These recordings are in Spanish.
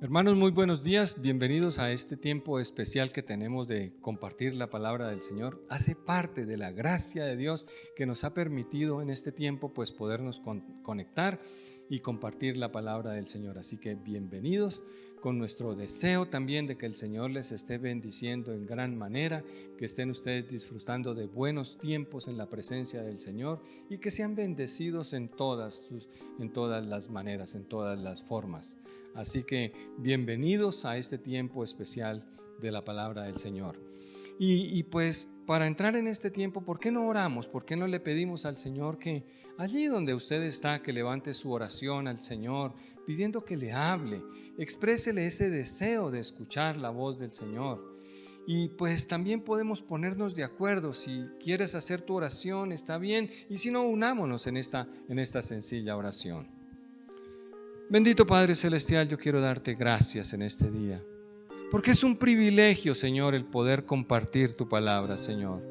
Hermanos, muy buenos días, bienvenidos a este tiempo especial que tenemos de compartir la palabra del Señor. Hace parte de la gracia de Dios que nos ha permitido en este tiempo pues podernos conectar y compartir la palabra del Señor. Así que bienvenidos, con nuestro deseo también de que el Señor les esté bendiciendo en gran manera, que estén ustedes disfrutando de buenos tiempos en la presencia del Señor y que sean bendecidos en todas las maneras, en todas las formas. Así que bienvenidos a este tiempo especial de la palabra del Señor. Y pues para entrar en este tiempo, ¿por qué no oramos? ¿Por qué no le pedimos al Señor que allí donde usted está, que levante su oración al Señor, pidiendo que le hable, exprésele ese deseo de escuchar la voz del Señor? Y pues también podemos ponernos de acuerdo. Si quieres hacer tu oración, está bien, y si no, unámonos en esta sencilla oración. Bendito Padre Celestial, yo quiero darte gracias en este día, porque es un privilegio, Señor, el poder compartir tu palabra, Señor.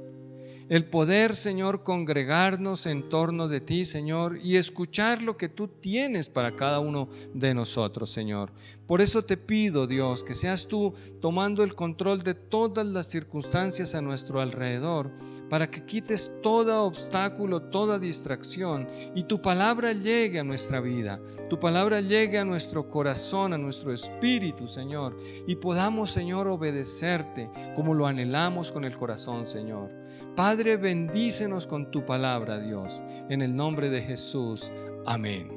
El poder, Señor, congregarnos en torno de ti, Señor, y escuchar lo que tú tienes para cada uno de nosotros, Señor. Por eso te pido, Dios, que seas tú tomando el control de todas las circunstancias a nuestro alrededor, para que quites todo obstáculo, toda distracción, y tu palabra llegue a nuestra vida, tu palabra llegue a nuestro corazón, a nuestro espíritu, Señor, y podamos, Señor, obedecerte como lo anhelamos con el corazón, Señor. Padre, bendícenos con tu palabra, Dios, en el nombre de Jesús. Amén.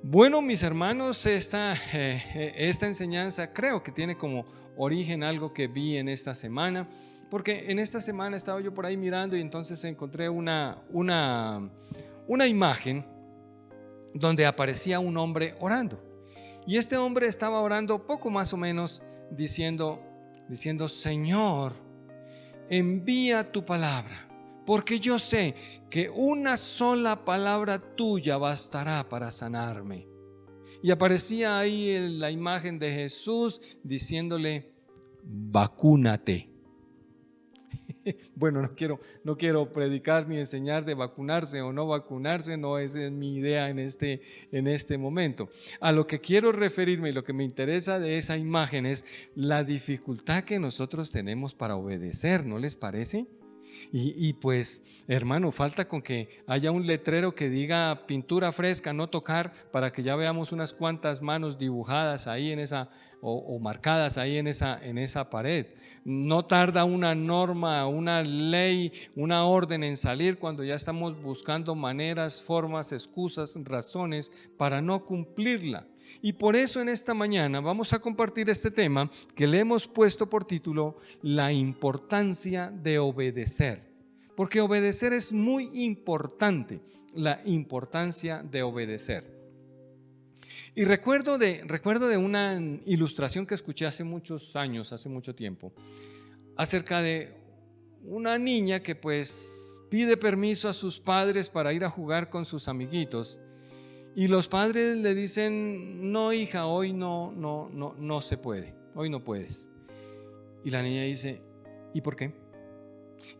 Bueno, mis hermanos, esta enseñanza creo que tiene como origen algo que vi en esta semana, porque en esta semana estaba yo por ahí mirando y entonces encontré una imagen donde aparecía un hombre orando. Y este hombre estaba orando poco más o menos diciendo, Señor, envía tu palabra, porque yo sé que una sola palabra tuya bastará para sanarme. Y aparecía ahí la imagen de Jesús diciéndole, vacúnate. Bueno, no quiero predicar ni enseñar de vacunarse o no vacunarse, no esa es mi idea en este momento. A lo que quiero referirme y lo que me interesa de esa imagen es la dificultad que nosotros tenemos para obedecer, ¿no les parece? Y pues, hermano, falta con que haya un letrero que diga pintura fresca, no tocar, para que ya veamos unas cuantas manos dibujadas ahí en esa o marcadas ahí en esa pared. No tarda una norma, una ley, una orden en salir cuando ya estamos buscando maneras, formas, excusas, razones para no cumplirla. Y por eso en esta mañana vamos a compartir este tema que le hemos puesto por título la importancia de obedecer, porque obedecer es muy importante, la importancia de obedecer. Y recuerdo de una ilustración que escuché hace muchos años, hace mucho tiempo, acerca de una niña que pues pide permiso a sus padres para ir a jugar con sus amiguitos. Y los padres le dicen, no hija, hoy no se puede, hoy no puedes. Y la niña dice, ¿y por qué?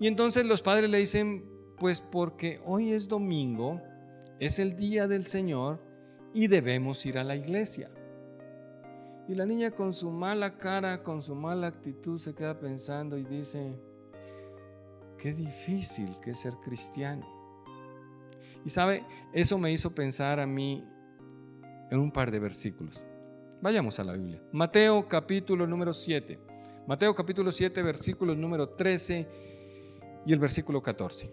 Y entonces los padres le dicen, pues porque hoy es domingo, es el día del Señor y debemos ir a la iglesia. Y la niña con su mala cara, con su mala actitud se queda pensando y dice, qué difícil que es ser cristiano. Y sabe, eso me hizo pensar a mí en un par de versículos. Vayamos a la Biblia. Mateo capítulo número 7. Mateo capítulo 7, versículos número 13 y el versículo 14.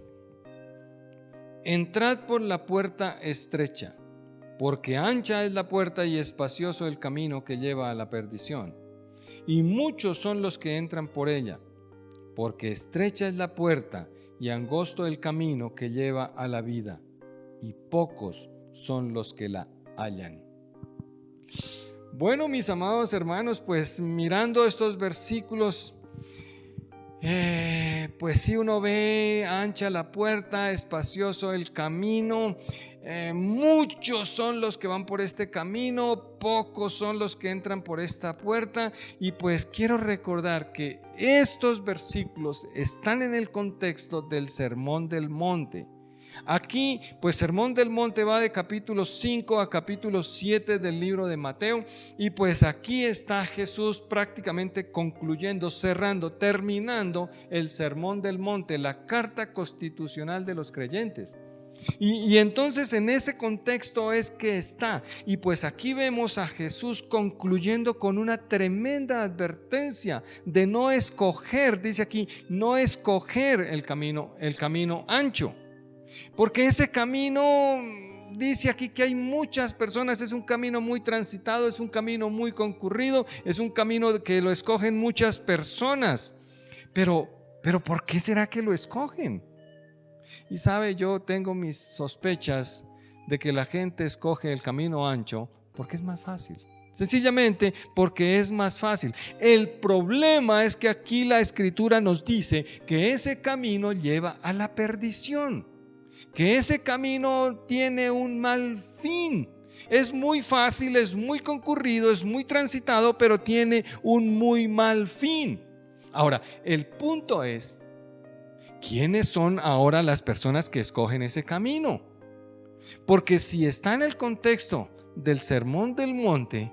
Entrad por la puerta estrecha, porque ancha es la puerta y espacioso el camino que lleva a la perdición. Y muchos son los que entran por ella, porque estrecha es la puerta y angosto el camino que lleva a la vida, y pocos son los que la hallan. Bueno, mis amados hermanos, pues mirando estos versículos, pues si uno ve ancha la puerta, espacioso el camino, muchos son los que van por este camino, pocos son los que entran por esta puerta. Y pues quiero recordar que estos versículos están en el contexto del Sermón del Monte. Aquí, pues Sermón del Monte va de capítulo 5 a capítulo 7 del libro de Mateo, y pues aquí está Jesús prácticamente concluyendo, cerrando, terminando el Sermón del Monte, la carta constitucional de los creyentes. Y entonces en ese contexto es que está. Y pues aquí vemos a Jesús concluyendo con una tremenda advertencia de no escoger, dice aquí, no escoger el camino ancho. Porque ese camino, dice aquí que hay muchas personas, es un camino muy transitado, es un camino muy concurrido, es un camino que lo escogen muchas personas. Pero ¿por qué será que lo escogen? Y sabe, yo tengo mis sospechas de que la gente escoge el camino ancho porque es más fácil. Sencillamente porque es más fácil. El problema es que aquí la Escritura nos dice que ese camino lleva a la perdición, que ese camino tiene un mal fin. Es muy fácil, es muy concurrido, es muy transitado, pero tiene un muy mal fin. Ahora, el punto es, ¿quiénes son ahora las personas que escogen ese camino? Porque si está en el contexto del Sermón del Monte,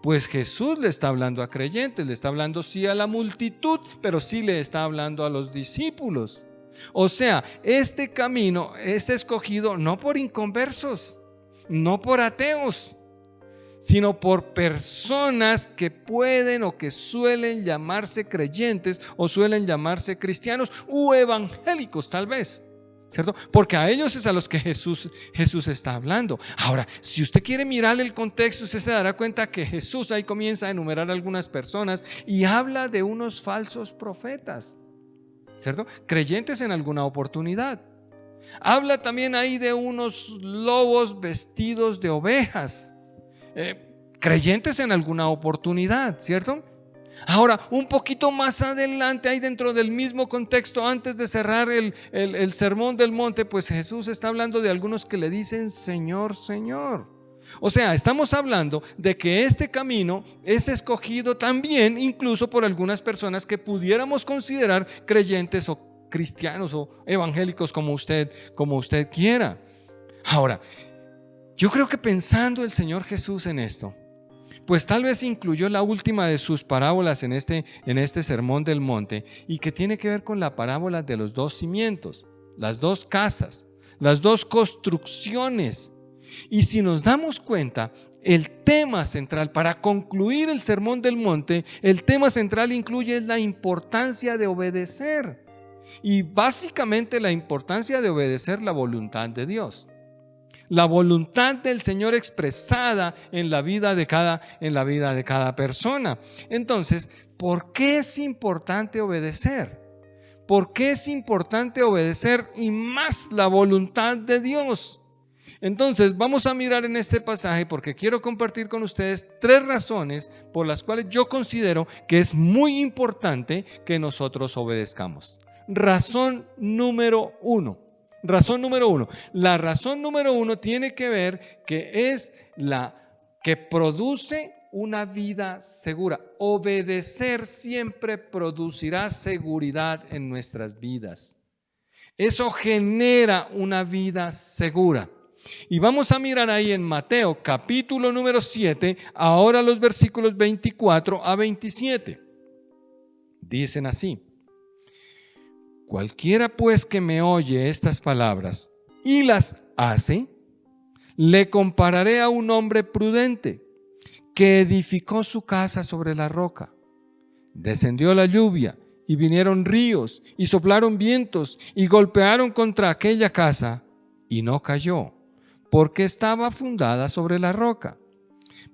pues Jesús le está hablando a creyentes, le está hablando sí a la multitud, pero sí le está hablando a los discípulos. O sea, este camino es escogido no por inconversos, no por ateos, sino por personas que pueden o que suelen llamarse creyentes o suelen llamarse cristianos o evangélicos tal vez, ¿cierto? Porque a ellos es a los que Jesús está hablando. Ahora, si usted quiere mirar el contexto, usted se dará cuenta que Jesús ahí comienza a enumerar algunas personas y habla de unos falsos profetas, ¿cierto? Creyentes en alguna oportunidad. Habla también ahí de unos lobos vestidos de ovejas, creyentes en alguna oportunidad, ¿cierto? Ahora, un poquito más adelante, ahí dentro del mismo contexto, antes de cerrar el Sermón del Monte, pues Jesús está hablando de algunos que le dicen Señor, Señor. O sea, estamos hablando de que este camino es escogido también incluso por algunas personas que pudiéramos considerar creyentes o cristianos o evangélicos, como usted quiera. Ahora, yo creo que pensando el Señor Jesús en esto, pues tal vez incluyó la última de sus parábolas en este Sermón del Monte, y que tiene que ver con la parábola de los dos cimientos, las dos casas, las dos construcciones. Y si nos damos cuenta, el tema central, para concluir el Sermón del Monte, el tema central incluye la importancia de obedecer, y básicamente la importancia de obedecer la voluntad de Dios. La voluntad del Señor expresada en la vida de cada persona. Entonces, ¿por qué es importante obedecer? ¿Por qué es importante obedecer y más la voluntad de Dios? Entonces, vamos a mirar en este pasaje, porque quiero compartir con ustedes 3 razones por las cuales yo considero que es muy importante que nosotros obedezcamos. Razón número 1. La razón número 1 tiene que ver que es la que produce una vida segura. Obedecer siempre producirá seguridad en nuestras vidas. Eso genera una vida segura. Y vamos a mirar ahí en Mateo capítulo número 7, ahora los versículos 24 a 27. Dicen así: cualquiera pues que me oye estas palabras y las hace, le compararé a un hombre prudente que edificó su casa sobre la roca. Descendió la lluvia y vinieron ríos y soplaron vientos y golpearon contra aquella casa y no cayó, porque estaba fundada sobre la roca.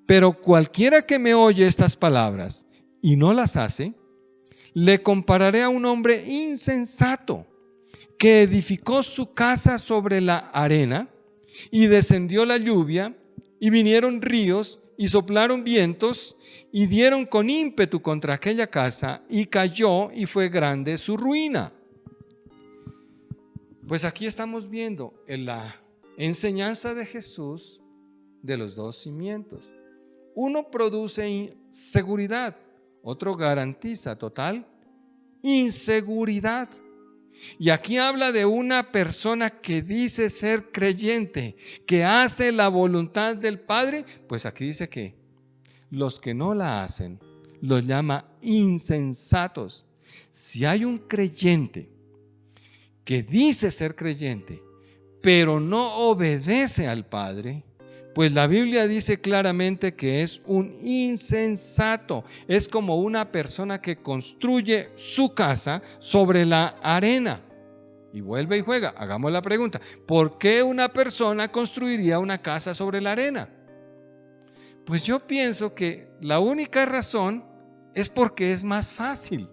Pero cualquiera que me oye estas palabras y no las hace, le compararé a un hombre insensato que edificó su casa sobre la arena, y descendió la lluvia y vinieron ríos y soplaron vientos y dieron con ímpetu contra aquella casa, y cayó, y fue grande su ruina. Pues aquí estamos viendo en la enseñanza de Jesús de los dos cimientos. Uno produce seguridad, otro garantiza total inseguridad. Y aquí habla de una persona que dice ser creyente, que hace la voluntad del Padre. Pues aquí dice que los que no la hacen los llama insensatos. Si hay un creyente que dice ser creyente, pero no obedece al Padre, pues la Biblia dice claramente que es un insensato. Es como una persona que construye su casa sobre la arena. Y vuelve y juega. Hagamos la pregunta: ¿por qué una persona construiría una casa sobre la arena? Pues yo pienso que la única razón es porque es más fácil.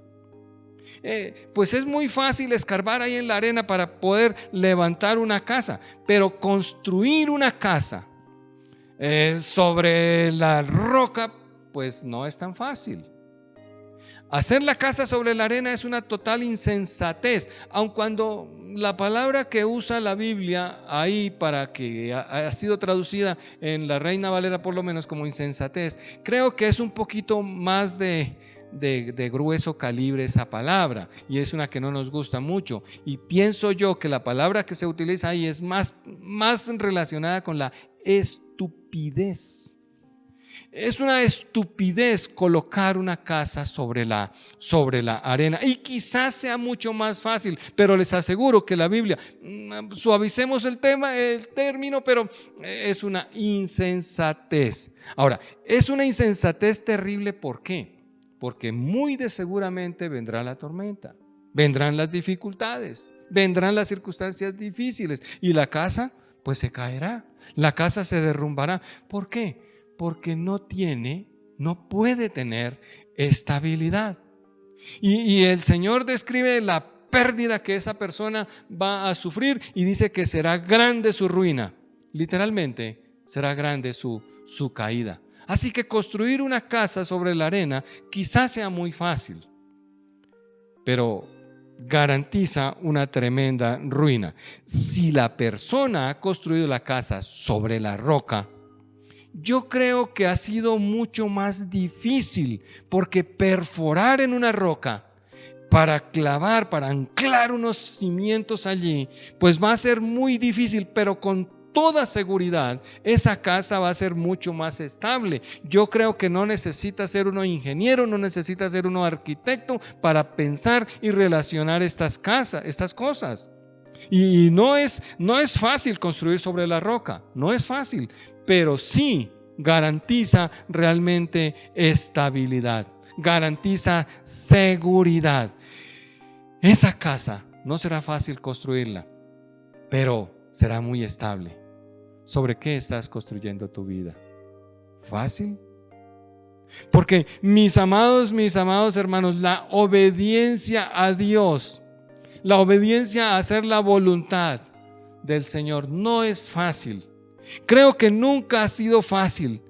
Pues es muy fácil escarbar ahí en la arena para poder levantar una casa, pero construir una casa sobre la roca, pues no es tan fácil. Hacer la casa sobre la arena es una total insensatez, aun cuando la palabra que usa la Biblia ahí, para que ha sido traducida en la Reina Valera por lo menos como insensatez, creo que es un poquito más de grueso calibre esa palabra, y es una que no nos gusta mucho, y pienso yo que la palabra que se utiliza ahí es más relacionada con la estupidez. Es una estupidez colocar una casa sobre la arena, y quizás sea mucho más fácil, pero les aseguro que la Biblia, suavicemos el término, pero es una insensatez. Ahora, es una insensatez terrible. ¿Por qué? Porque muy de seguramente vendrá la tormenta, vendrán las dificultades, vendrán las circunstancias difíciles, y la casa pues se caerá, la casa se derrumbará. ¿Por qué? Porque no puede tener estabilidad. Y el Señor describe la pérdida que esa persona va a sufrir y dice que será grande su ruina. Literalmente, será grande su caída. Así que construir una casa sobre la arena quizás sea muy fácil, pero garantiza una tremenda ruina. Si la persona ha construido la casa sobre la roca, yo creo que ha sido mucho más difícil, porque perforar en una roca para anclar unos cimientos allí, pues va a ser muy difícil, pero con toda seguridad esa casa va a ser mucho más estable. Yo creo que no necesita ser uno ingeniero, no necesita ser uno arquitecto para pensar y relacionar estas cosas. Y no es fácil construir sobre la roca, no es fácil, pero sí garantiza realmente estabilidad, garantiza seguridad. Esa casa no será fácil construirla, pero será muy estable. ¿Sobre qué estás construyendo tu vida? ¿Fácil? Porque mis amados hermanos, la obediencia a Dios, la obediencia a hacer la voluntad del Señor no es fácil. Creo que nunca ha sido fácil.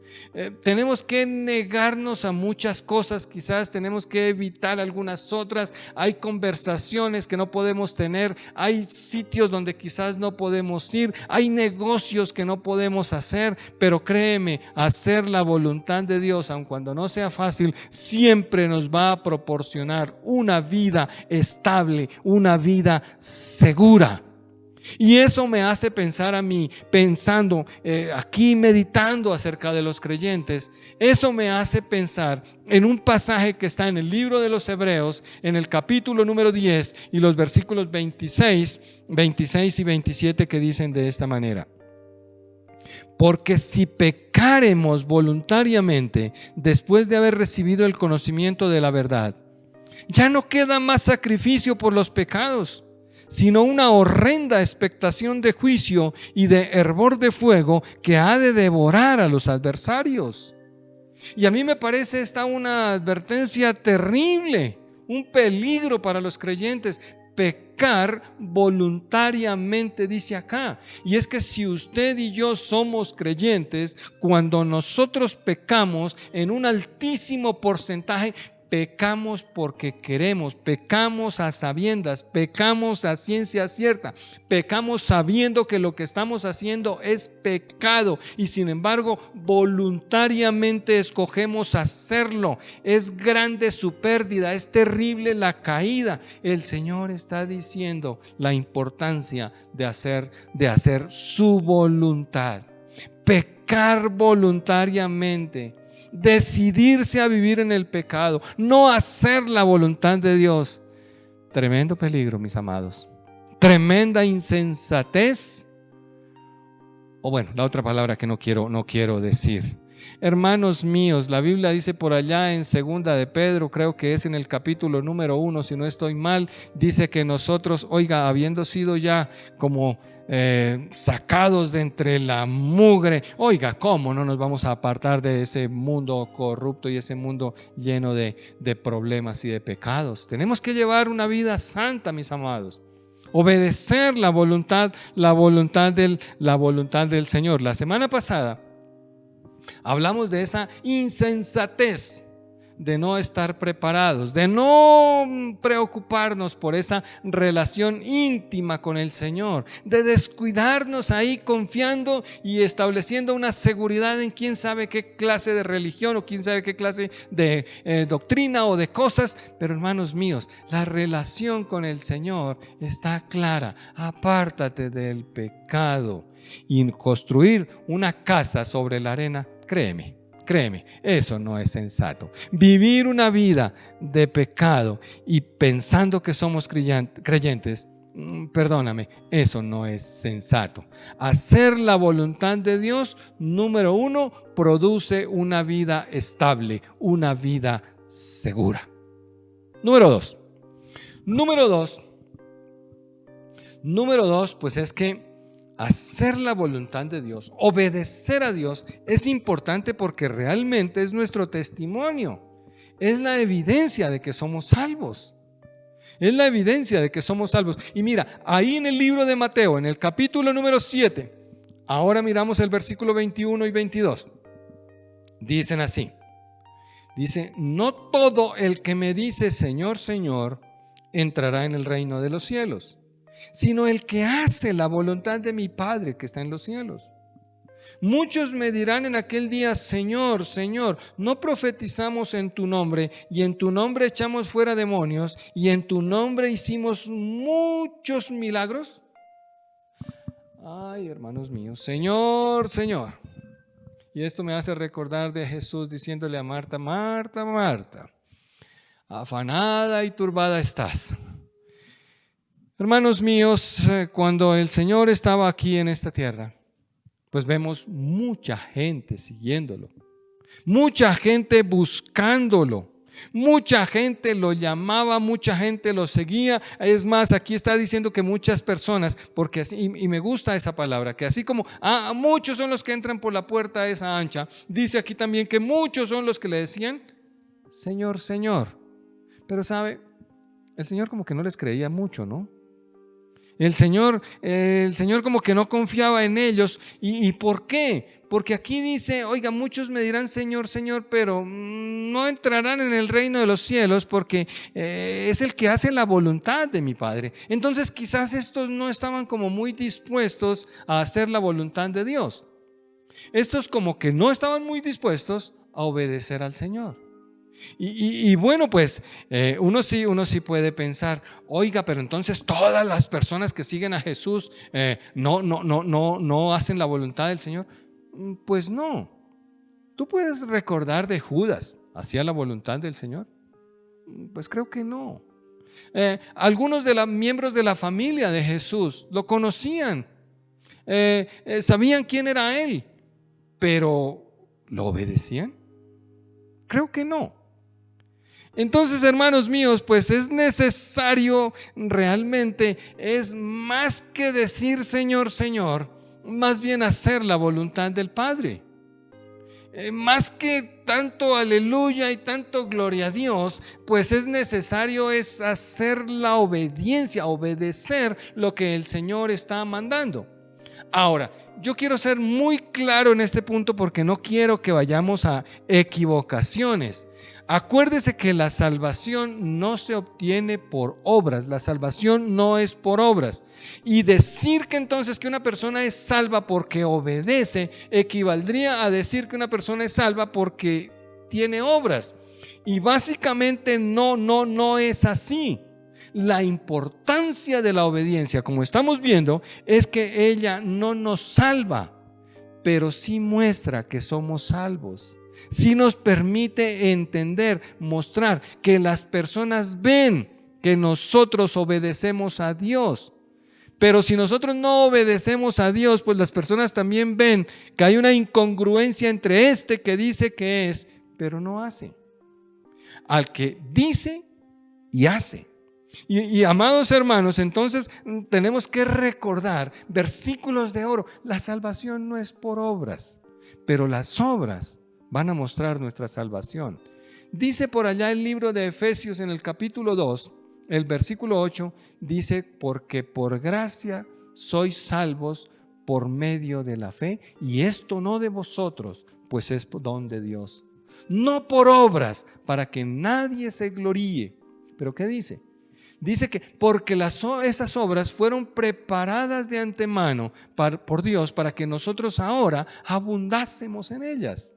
Tenemos que negarnos a muchas cosas, quizás tenemos que evitar algunas otras. Hay conversaciones que no podemos tener, hay sitios donde quizás no podemos ir, hay negocios que no podemos hacer, pero créeme, hacer la voluntad de Dios, aun cuando no sea fácil, siempre nos va a proporcionar una vida estable, una vida segura. Y eso me hace pensar a mí, pensando aquí, meditando acerca de los creyentes, eso me hace pensar en un pasaje que está en el libro de los Hebreos, en el capítulo número 10 y los versículos 26 y 27, que dicen de esta manera: porque si pecaremos voluntariamente después de haber recibido el conocimiento de la verdad, ya no queda más sacrificio por los pecados, sino una horrenda expectación de juicio y de hervor de fuego que ha de devorar a los adversarios. Y a mí me parece esta una advertencia terrible, un peligro para los creyentes. Pecar voluntariamente, dice acá. Y es que si usted y yo somos creyentes, cuando nosotros pecamos, en un altísimo porcentaje pecamos porque queremos, pecamos a sabiendas, pecamos a ciencia cierta, pecamos sabiendo que lo que estamos haciendo es pecado y sin embargo voluntariamente escogemos hacerlo. Es grande su pérdida, es terrible la caída. El Señor está diciendo la importancia de hacer su voluntad, pecar voluntariamente, decidirse a vivir en el pecado, no hacer la voluntad de Dios. Tremendo peligro, mis amados. Tremenda insensatez. O bueno, la otra palabra que no quiero decir. Hermanos míos, la Biblia dice por allá en segunda de Pedro, creo que es en el capítulo número 1, si no estoy mal, dice que nosotros, oiga, habiendo sido ya como sacados de entre la mugre, oiga, ¿cómo no nos vamos a apartar de ese mundo corrupto y ese mundo lleno de problemas y de pecados? Tenemos que llevar una vida santa, mis amados. Obedecer la voluntad del Señor. La semana pasada hablamos de esa insensatez de no estar preparados, de no preocuparnos por esa relación íntima con el Señor, de descuidarnos ahí confiando y estableciendo una seguridad en quién sabe qué clase de religión o quién sabe qué clase de doctrina o de cosas. Pero hermanos míos, la relación con el Señor está clara. Apártate del pecado. Y construir una casa sobre la arena, créeme, eso no es sensato. Vivir una vida de pecado y pensando que somos creyentes, perdóname, eso no es sensato. Hacer la voluntad de Dios, número 1, produce una vida estable, una vida segura. Número 2, pues es que hacer la voluntad de Dios, obedecer a Dios, es importante porque realmente es nuestro testimonio. Es la evidencia de que somos salvos. Es la evidencia de que somos salvos. Y mira, ahí en el libro de Mateo, en el capítulo número 7, ahora miramos el versículo 21 y 22. Dicen así. Dice, no todo el que me dice Señor, Señor, entrará en el reino de los cielos, sino el que hace la voluntad de mi Padre que está en los cielos. Muchos me dirán en aquel día, Señor, Señor, ¿no profetizamos en tu nombre y en tu nombre echamos fuera demonios y en tu nombre hicimos muchos milagros? Ay, hermanos míos, Señor, Señor. Y esto me hace recordar de Jesús diciéndole a Marta, Marta, Marta, afanada y turbada estás. Hermanos míos, cuando el Señor estaba aquí en esta tierra, pues vemos mucha gente siguiéndolo, mucha gente buscándolo, mucha gente lo llamaba, mucha gente lo seguía. Es más, aquí está diciendo que muchas personas, porque así, y me gusta esa palabra, que así como muchos son los que entran por la puerta esa ancha, dice aquí también que muchos son los que le decían, Señor, Señor. Pero sabe, el Señor como que no les creía mucho, ¿no? El Señor como que no confiaba en ellos. ¿Y por qué? Porque aquí dice, oiga, muchos me dirán Señor, Señor, pero no entrarán en el reino de los cielos porque es el que hace la voluntad de mi Padre. Entonces quizás estos no estaban como muy dispuestos a hacer la voluntad de Dios. Estos como que no estaban muy dispuestos a obedecer al Señor. Y bueno, pues uno sí puede pensar, oiga, pero entonces todas las personas que siguen a Jesús no hacen la voluntad del Señor. Pues no. ¿Tú puedes recordar de Judas hacía la voluntad del Señor? Pues creo que no. Algunos de los miembros de la familia de Jesús lo conocían, sabían quién era Él, pero ¿lo obedecían? Creo que no. Entonces, hermanos míos, pues es necesario realmente, es más que decir Señor, Señor, más bien hacer la voluntad del Padre. Más que tanto aleluya y tanto gloria a Dios, pues es necesario es hacer la obediencia, obedecer lo que el Señor está mandando. Ahora, yo quiero ser muy claro en este punto porque no quiero que vayamos a equivocaciones. Acuérdese que la salvación no se obtiene por obras, la salvación no es por obras. Y decir que entonces que una persona es salva porque obedece equivaldría a decir que una persona es salva porque tiene obras. Y básicamente no es así. La importancia de la obediencia, como estamos viendo, es que ella no nos salva, pero sí muestra que somos salvos. Sí nos permite entender, mostrar que las personas ven que nosotros obedecemos a Dios. Pero si nosotros no obedecemos a Dios, pues las personas también ven que hay una incongruencia entre este que dice que es, pero no hace. Al que dice y hace. Y amados hermanos, entonces tenemos que recordar versículos de oro. La salvación no es por obras, pero las obras van a mostrar nuestra salvación. Dice por allá el libro de Efesios en el capítulo 2, el versículo 8, dice: porque por gracia sois salvos por medio de la fe, y esto no de vosotros, pues es don de Dios. No por obras, para que nadie se gloríe. ¿Pero qué dice? Dice que porque esas obras fueron preparadas de antemano por Dios para que nosotros ahora abundásemos en ellas.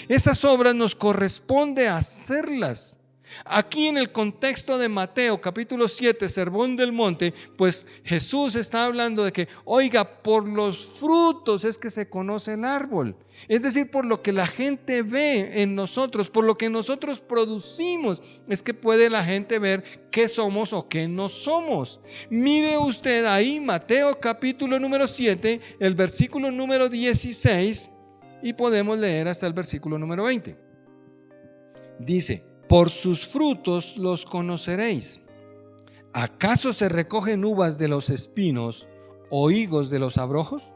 Esas obras nos corresponde hacerlas. Aquí en el contexto de Mateo capítulo 7, Sermón del Monte, pues Jesús está hablando de que, oiga, por los frutos es que se conoce el árbol. Es decir, por lo que la gente ve en nosotros, por lo que nosotros producimos, es que puede la gente ver qué somos o qué no somos. Mire usted ahí Mateo capítulo número 7, el versículo número 16, y podemos leer hasta el versículo número 20. Dice: por sus frutos los conoceréis. ¿Acaso se recogen uvas de los espinos o higos de los abrojos?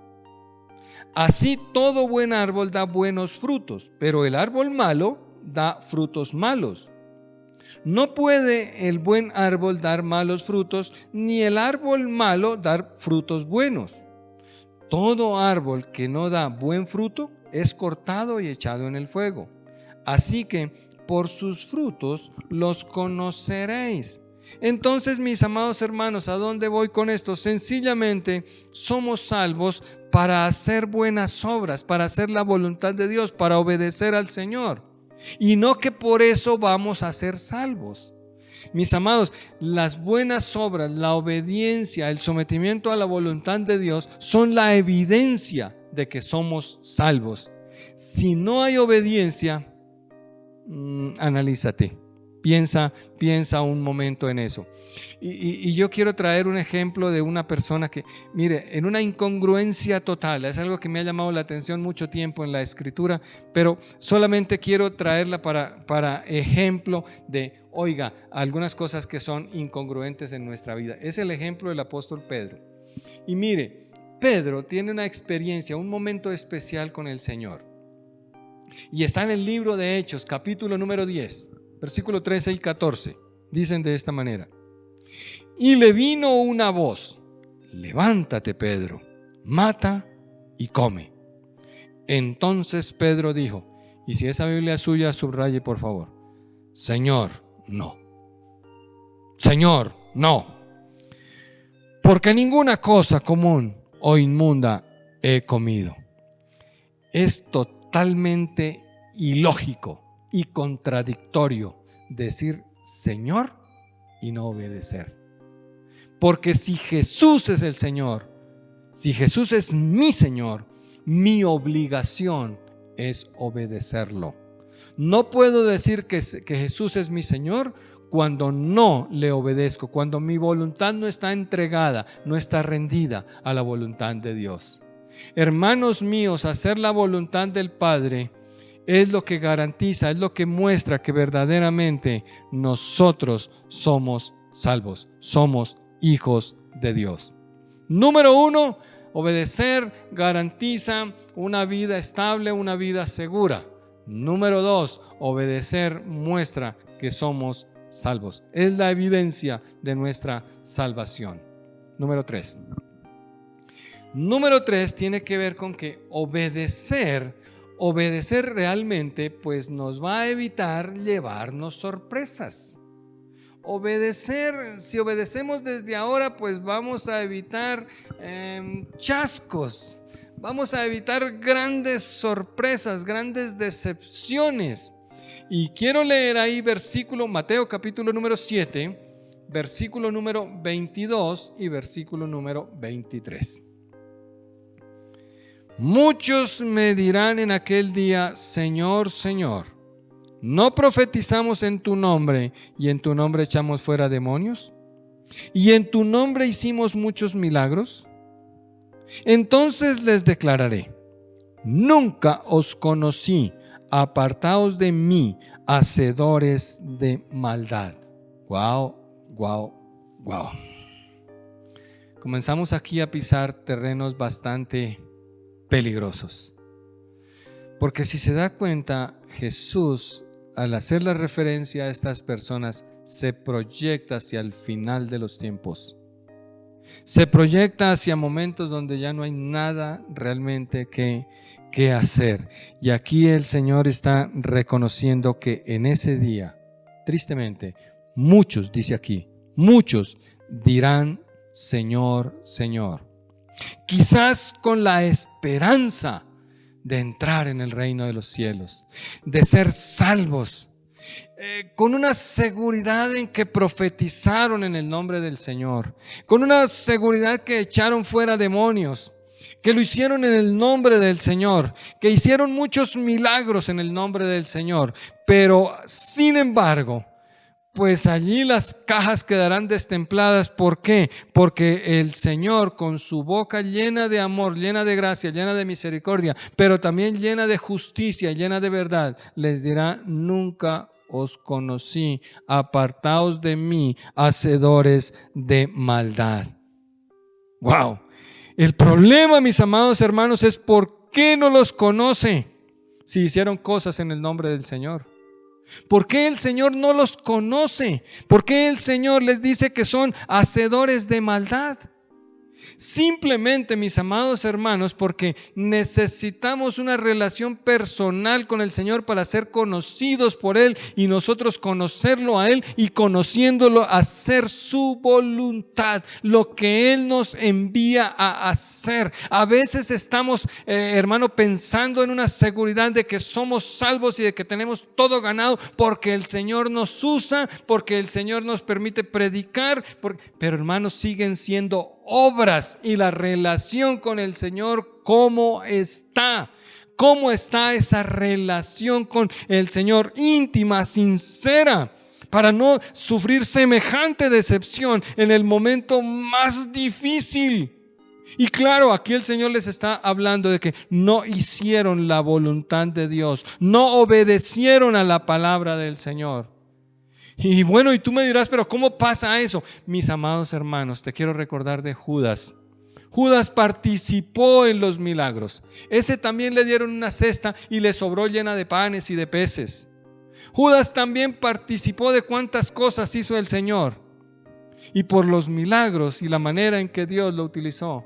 Así todo buen árbol da buenos frutos, pero el árbol malo da frutos malos. No puede el buen árbol dar malos frutos, ni el árbol malo dar frutos buenos. Todo árbol que no da buen fruto es cortado y echado en el fuego. Así que por sus frutos los conoceréis. Entonces, mis amados hermanos, ¿a dónde voy con esto? Sencillamente somos salvos para hacer buenas obras, para hacer la voluntad de Dios, para obedecer al Señor. Y no que por eso vamos a ser salvos. Mis amados, las buenas obras, la obediencia, el sometimiento a la voluntad de Dios son la evidencia de que somos salvos. Si no hay obediencia, analízate, piensa un momento en eso. Y yo quiero traer un ejemplo de una persona que, mire, en una incongruencia total, es algo que me ha llamado la atención mucho tiempo en la escritura, pero solamente quiero traerla para ejemplo de, oiga, algunas cosas que son incongruentes en nuestra vida. Es el ejemplo del apóstol Pedro. Y mire, Pedro tiene una experiencia, un momento especial con el Señor. Y está en el libro de Hechos, capítulo número 10, versículo 13 y 14. Dicen de esta manera: y le vino una voz: levántate, Pedro, mata y come. Entonces Pedro dijo, y si esa Biblia es suya, subraye por favor: Señor, no. Señor, no. Porque ninguna cosa común o inmunda he comido. Es totalmente ilógico y contradictorio decir Señor y no obedecer. Porque si Jesús es el Señor, si Jesús es mi Señor, mi obligación es obedecerlo. No puedo decir que Jesús es mi Señor cuando no le obedezco, cuando mi voluntad no está entregada, no está rendida a la voluntad de Dios. Hermanos míos, hacer la voluntad del Padre es lo que garantiza, es lo que muestra que verdaderamente nosotros somos salvos, somos hijos de Dios. Número 1, obedecer garantiza una vida estable, una vida segura. Número 2, obedecer muestra que somos salvos. Es la evidencia de nuestra salvación. Número 3. Número 3 tiene que ver con que obedecer obedecer realmente pues nos va a evitar llevarnos sorpresas. Obedecer, si obedecemos desde ahora, pues vamos a evitar chascos, vamos a evitar grandes sorpresas, grandes decepciones. Y quiero leer ahí Mateo capítulo número 7, versículo número 22 y versículo número 23. Muchos me dirán en aquel día: Señor, Señor, ¿no profetizamos en tu nombre y en tu nombre echamos fuera demonios? ¿Y en tu nombre hicimos muchos milagros? Entonces les declararé: nunca os conocí, apartaos de mí, hacedores de maldad. Wow, wow, wow. Comenzamos aquí a pisar terrenos bastante peligrosos. Porque si se da cuenta, Jesús, al hacer la referencia a estas personas, se proyecta hacia el final de los tiempos. Se proyecta hacia momentos donde ya no hay nada realmente que hacer. Y aquí el Señor está reconociendo que en ese día, tristemente, muchos, dice aquí, muchos dirán: Señor, Señor. Quizás con la esperanza de entrar en el reino de los cielos, de ser salvos, con una seguridad en que profetizaron en el nombre del Señor, con una seguridad que echaron fuera demonios, que lo hicieron en el nombre del Señor, que hicieron muchos milagros en el nombre del Señor, pero sin embargo, pues allí las cajas quedarán destempladas. ¿Por qué? Porque el Señor, con su boca llena de amor, llena de gracia, llena de misericordia, pero también llena de justicia, llena de verdad, les dirá: nunca os conocí, apartaos de mí, hacedores de maldad. Wow. El problema, mis amados hermanos, es ¿por qué no los conoce si hicieron cosas en el nombre del Señor? ¿Por qué el Señor no los conoce? ¿Por qué el Señor les dice que son hacedores de maldad? Simplemente, mis amados hermanos, porque necesitamos una relación personal con el Señor para ser conocidos por Él y nosotros conocerlo a Él y conociéndolo hacer su voluntad, lo que Él nos envía a hacer. A veces estamos, hermano, pensando en una seguridad de que somos salvos y de que tenemos todo ganado porque el Señor nos usa, porque el Señor nos permite predicar, pero hermanos, siguen siendo obras. Y la relación con el Señor, ¿cómo está? ¿Cómo está esa relación con el Señor? Íntima, sincera, para no sufrir semejante decepción en el momento más difícil. Y claro, aquí el Señor les está hablando de que no hicieron la voluntad de Dios, no obedecieron a la palabra del Señor. Y bueno, y tú me dirás: pero ¿cómo pasa eso? Mis amados hermanos, te quiero recordar de Judas. Judas participó en los milagros. Ese también le dieron una cesta y le sobró llena de panes y de peces. Judas también participó de cuántas cosas hizo el Señor. Y por los milagros y la manera en que Dios lo utilizó,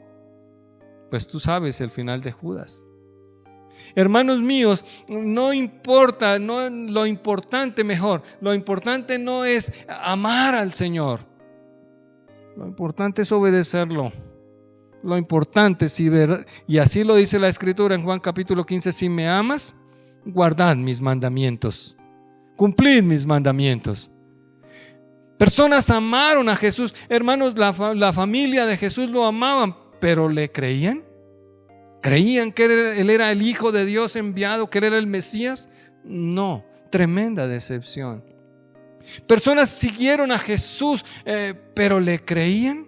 pues tú sabes el final de Judas. Hermanos míos, no importa, lo importante no es amar al Señor. Lo importante es obedecerlo. Lo importante es, y así lo dice la Escritura en Juan capítulo 15: si me amas, guardad mis mandamientos, cumplid mis mandamientos. Personas amaron a Jesús, hermanos, la familia de Jesús lo amaban, pero ¿le creían? ¿Creían que Él era el Hijo de Dios enviado, que Él era el Mesías? No, tremenda decepción. Personas siguieron a Jesús, pero ¿le creían?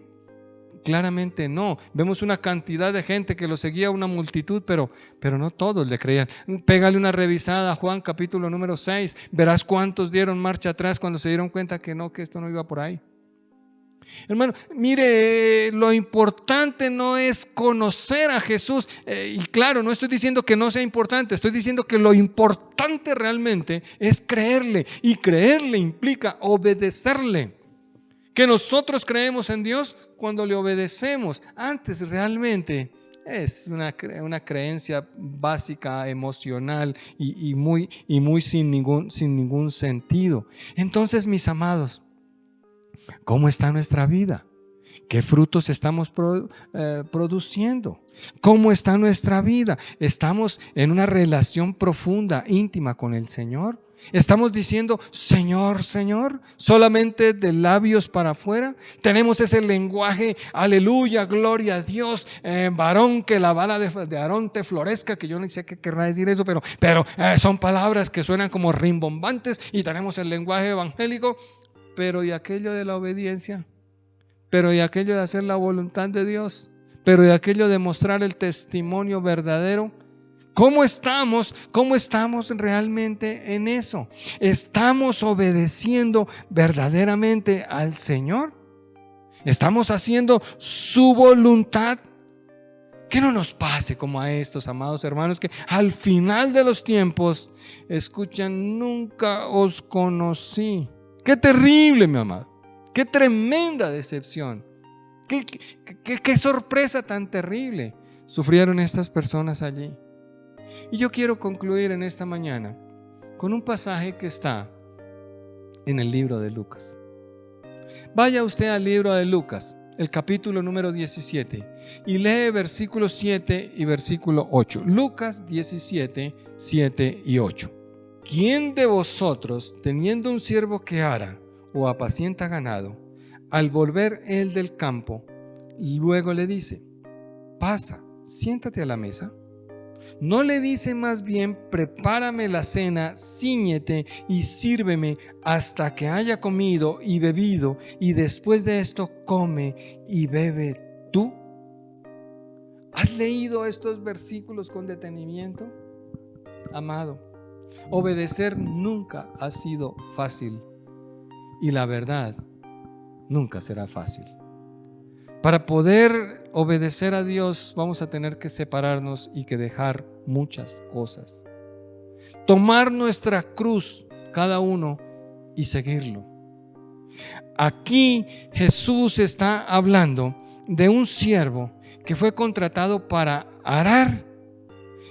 Claramente no. Vemos una cantidad de gente que lo seguía, una multitud, pero no todos le creían. Pégale una revisada a Juan capítulo número 6, verás cuántos dieron marcha atrás cuando se dieron cuenta que esto no iba por ahí. Hermano, mire, lo importante no es conocer a Jesús, y claro, no estoy diciendo que no sea importante, estoy diciendo que lo importante realmente es creerle, y creerle implica obedecerle. Que nosotros creemos en Dios cuando le obedecemos. Antes realmente Es una creencia básica, emocional y muy sin ningún sentido. Entonces, mis amados, ¿cómo está nuestra vida? ¿Qué frutos estamos produciendo? ¿Cómo está nuestra vida? ¿Estamos en una relación profunda, íntima con el Señor? ¿Estamos diciendo Señor, Señor, solamente de labios para afuera? ¿Tenemos ese lenguaje, aleluya, gloria a Dios, varón, que la vara de Aarón te florezca? Que yo no sé qué querrá decir eso, pero son palabras que suenan como rimbombantes y tenemos el lenguaje evangélico. Pero ¿y aquello de la obediencia? Pero ¿y aquello de hacer la voluntad de Dios? Pero ¿y aquello de mostrar el testimonio verdadero? ¿Cómo estamos realmente en eso? ¿Estamos obedeciendo verdaderamente al Señor? ¿Estamos haciendo su voluntad? Que no nos pase como a estos amados hermanos que al final de los tiempos escuchan: nunca os conocí. Qué terrible, mi amado. Qué tremenda decepción. Qué sorpresa tan terrible sufrieron estas personas allí. Y yo quiero concluir en esta mañana con un pasaje que está en el libro de Lucas. Vaya usted al libro de Lucas, el capítulo número 17, y lee versículos 7 y versículo 8. Lucas 17, 7 y 8. ¿Quién de vosotros, teniendo un siervo que ara o apacienta ganado, al volver él del campo, luego le dice: pasa, siéntate a la mesa? ¿No le dice más bien: prepárame la cena, cíñete y sírveme hasta que haya comido y bebido, y después de esto come y bebe tú? ¿Has leído estos versículos con detenimiento? Amado, obedecer nunca ha sido fácil, y la verdad nunca será fácil. Para poder obedecer a Dios vamos a tener que separarnos y que dejar muchas cosas. Tomar nuestra cruz cada uno y seguirlo. Aquí Jesús está hablando de un siervo que fue contratado para arar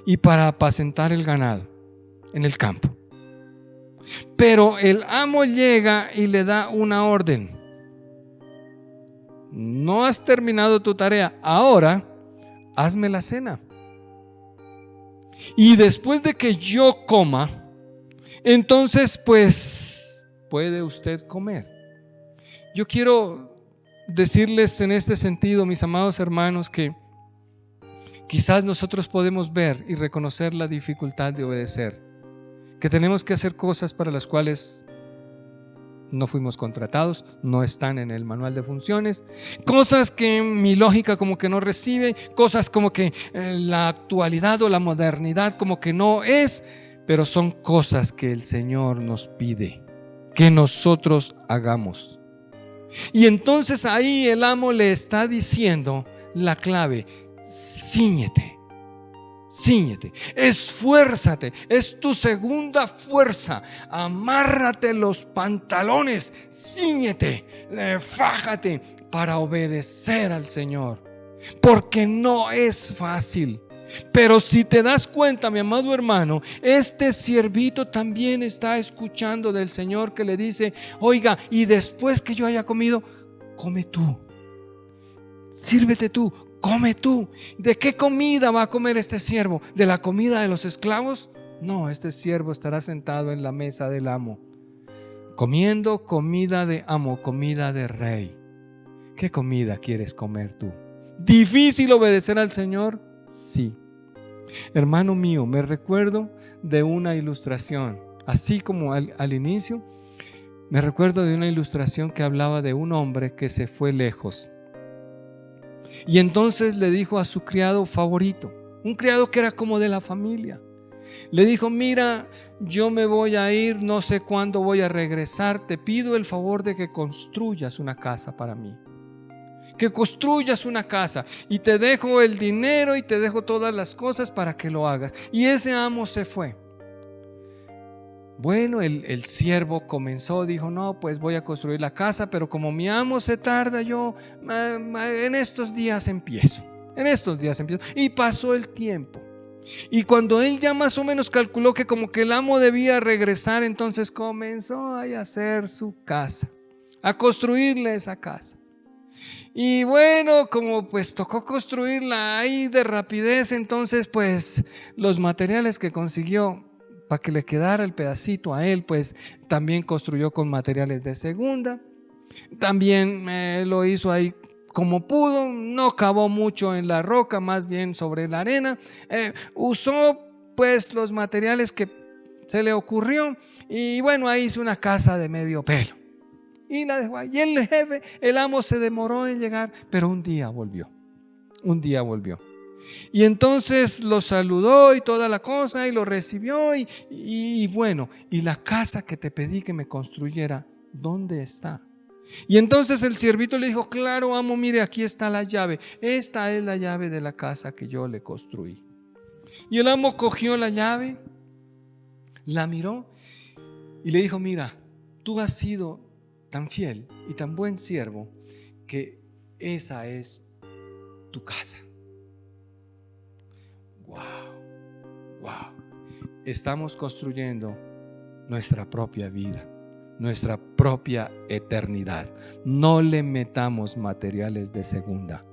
y para apacentar el ganado en el campo. Pero el amo llega y le da una orden: no has terminado tu tarea, ahora hazme la cena. Y después de que yo coma, entonces pues puede usted comer. Yo quiero decirles en este sentido, mis amados hermanos, que quizás nosotros podemos ver y reconocer la dificultad de obedecer, que tenemos que hacer cosas para las cuales no fuimos contratados, no están en el manual de funciones, cosas que mi lógica como que no recibe, cosas como que la actualidad o la modernidad como que no es, pero son cosas que el Señor nos pide que nosotros hagamos. Y entonces ahí el amo le está diciendo la clave: cíñete. Cíñete, esfuérzate, es tu segunda fuerza. Amárrate los pantalones, cíñete, fájate para obedecer al Señor, porque no es fácil. Pero si te das cuenta, mi amado hermano, este siervito también está escuchando del Señor, que le dice: oiga, y después que yo haya comido, come tú, sírvete tú, come tú. ¿De qué comida va a comer este siervo? ¿De la comida de los esclavos? No, este siervo estará sentado en la mesa del amo, comiendo comida de amo, comida de rey. ¿Qué comida quieres comer tú? ¿Difícil obedecer al Señor? Sí. Hermano mío, me recuerdo de una ilustración, así como al inicio, me recuerdo de una ilustración que hablaba de un hombre que se fue lejos. Y entonces le dijo a su criado favorito, un criado que era como de la familia, le dijo: mira, yo me voy a ir, no sé cuándo voy a regresar, te pido el favor de que construyas una casa para mí, que construyas una casa, y te dejo el dinero y te dejo todas las cosas para que lo hagas. Y ese amo se fue. Bueno, el siervo comenzó, dijo: no, pues voy a construir la casa, pero como mi amo se tarda, yo en estos días empiezo. En estos días empiezo. Y pasó el tiempo. Y cuando él ya más o menos calculó que como que el amo debía regresar, entonces comenzó a hacer su casa, a construirle esa casa. Y bueno, como pues tocó construirla ahí de rapidez, entonces pues los materiales que consiguió para que le quedara el pedacito a él, pues también construyó con materiales de segunda. También lo hizo ahí como pudo, no cavó mucho en la roca, más bien sobre la arena. Usó pues los materiales que se le ocurrió y bueno, ahí hizo una casa de medio pelo y la dejó ahí. Y el jefe, el amo, se demoró en llegar, pero un día volvió. Y entonces lo saludó y toda la cosa y lo recibió y bueno, y la casa que te pedí que me construyera, ¿dónde está? Y entonces el siervito le dijo: claro, amo, mire, aquí está la llave. Esta es la llave de la casa que yo le construí. Y el amo cogió la llave, la miró y le dijo: mira, tú has sido tan fiel y tan buen siervo que esa es tu casa. Wow. Estamos construyendo nuestra propia vida, nuestra propia eternidad. No le metamos materiales de segunda.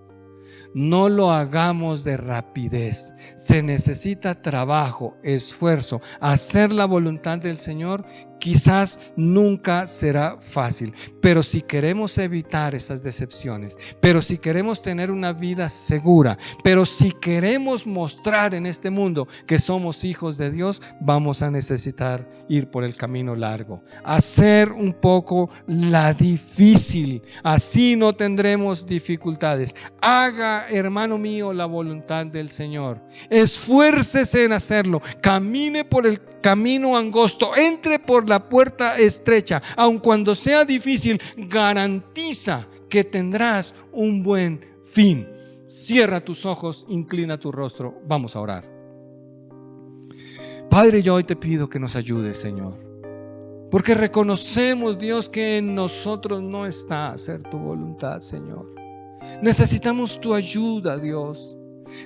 No lo hagamos de rapidez. Se necesita trabajo, esfuerzo. Hacer la voluntad del Señor quizás nunca será fácil, pero si queremos evitar esas decepciones, pero si queremos tener una vida segura, pero si queremos mostrar en este mundo que somos hijos de Dios, vamos a necesitar ir por el camino largo, hacer un poco la difícil. Así no tendremos dificultades. Haga, hermano mío, la voluntad del Señor. Esfuércese en hacerlo. Camine por el camino angosto, entre por la puerta estrecha. Aun cuando sea difícil, garantiza que tendrás un buen fin. Cierra tus ojos, inclina tu rostro. Vamos a orar. Padre, yo hoy te pido que nos ayudes, Señor, porque reconocemos, Dios, que en nosotros no está hacer tu voluntad, Señor. Necesitamos tu ayuda, Dios.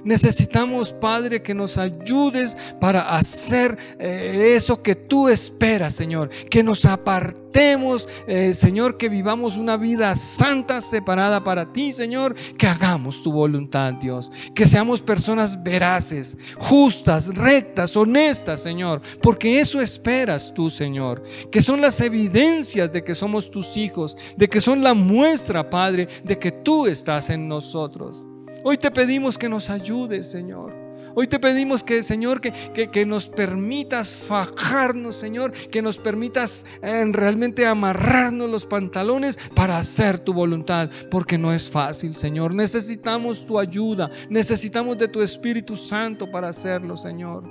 Necesitamos, Padre, que nos ayudes para hacer eso que tú esperas, Señor. Que nos apartemos, Señor, que vivamos una vida santa, separada para ti, Señor. Que hagamos tu voluntad, Dios. Que seamos personas veraces, justas, rectas, honestas, Señor. Porque eso esperas tú, Señor. Que son las evidencias de que somos tus hijos, de que son la muestra, Padre, de que tú estás en nosotros. Hoy te pedimos que nos ayudes, Señor. Hoy te pedimos que, Señor, que nos permitas fajarnos, Señor, que nos permitas realmente amarrarnos los pantalones para hacer tu voluntad, porque no es fácil, Señor. Necesitamos tu ayuda, necesitamos de tu Espíritu Santo para hacerlo, Señor.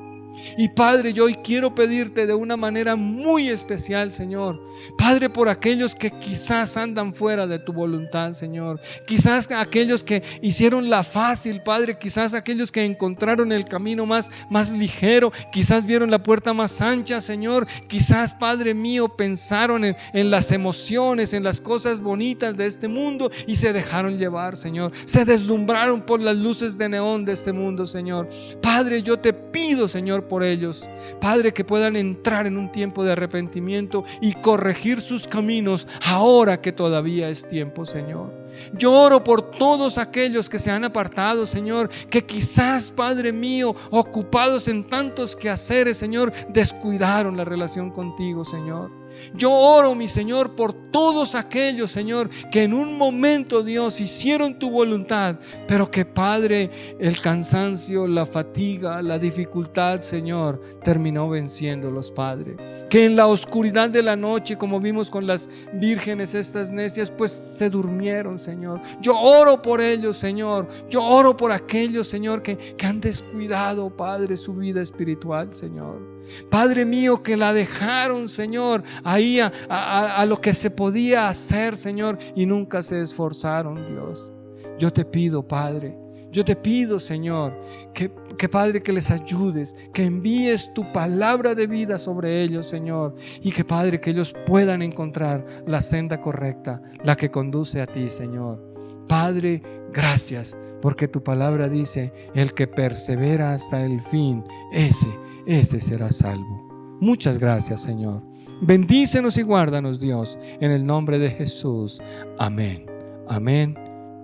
Y Padre, yo hoy quiero pedirte de una manera muy especial, Señor, Padre, por aquellos que quizás andan fuera de tu voluntad, Señor. Quizás aquellos que hicieron la fácil, Padre. Quizás aquellos que encontraron el camino más ligero. Quizás vieron la puerta más ancha, Señor. Quizás, Padre mío, pensaron en las emociones, en las cosas bonitas de este mundo y se dejaron llevar, Señor. Se deslumbraron por las luces de neón de este mundo, Señor. Padre, yo te pido, Señor, por ellos, Padre, que puedan entrar en un tiempo de arrepentimiento y corregir sus caminos ahora que todavía es tiempo, Señor. Yo oro por todos aquellos que se han apartado, Señor, que quizás, Padre mío, ocupados en tantos quehaceres, Señor, descuidaron la relación contigo, Señor. Yo oro, mi Señor, por todos aquellos, Señor, que en un momento, Dios, hicieron tu voluntad, pero que, Padre, el cansancio, la fatiga, la dificultad, Señor, terminó venciéndolos, Padre. Que en la oscuridad de la noche, como vimos con las vírgenes estas necias, pues se durmieron, Señor. Yo oro por ellos, Señor. Yo oro por aquellos, Señor, que han descuidado, Padre, su vida espiritual, Señor. Padre mío, que la dejaron, Señor, ahí a lo que se podía hacer, Señor, y nunca se esforzaron, Dios. Yo te pido, Padre, yo te pido, Señor, que Padre, que les ayudes, que envíes tu palabra de vida sobre ellos, Señor, y que, Padre, que ellos puedan encontrar la senda correcta, la que conduce a ti, Señor. Padre, gracias, porque tu palabra dice, el que persevera hasta el fin, ese será salvo. Muchas gracias, Señor. Bendícenos y guárdanos, Dios, en el nombre de Jesús. Amén, amén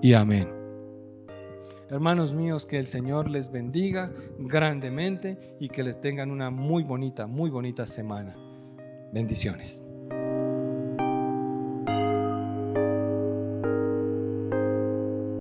y amén. Hermanos míos, que el Señor les bendiga grandemente y que les tengan una muy bonita semana. Bendiciones.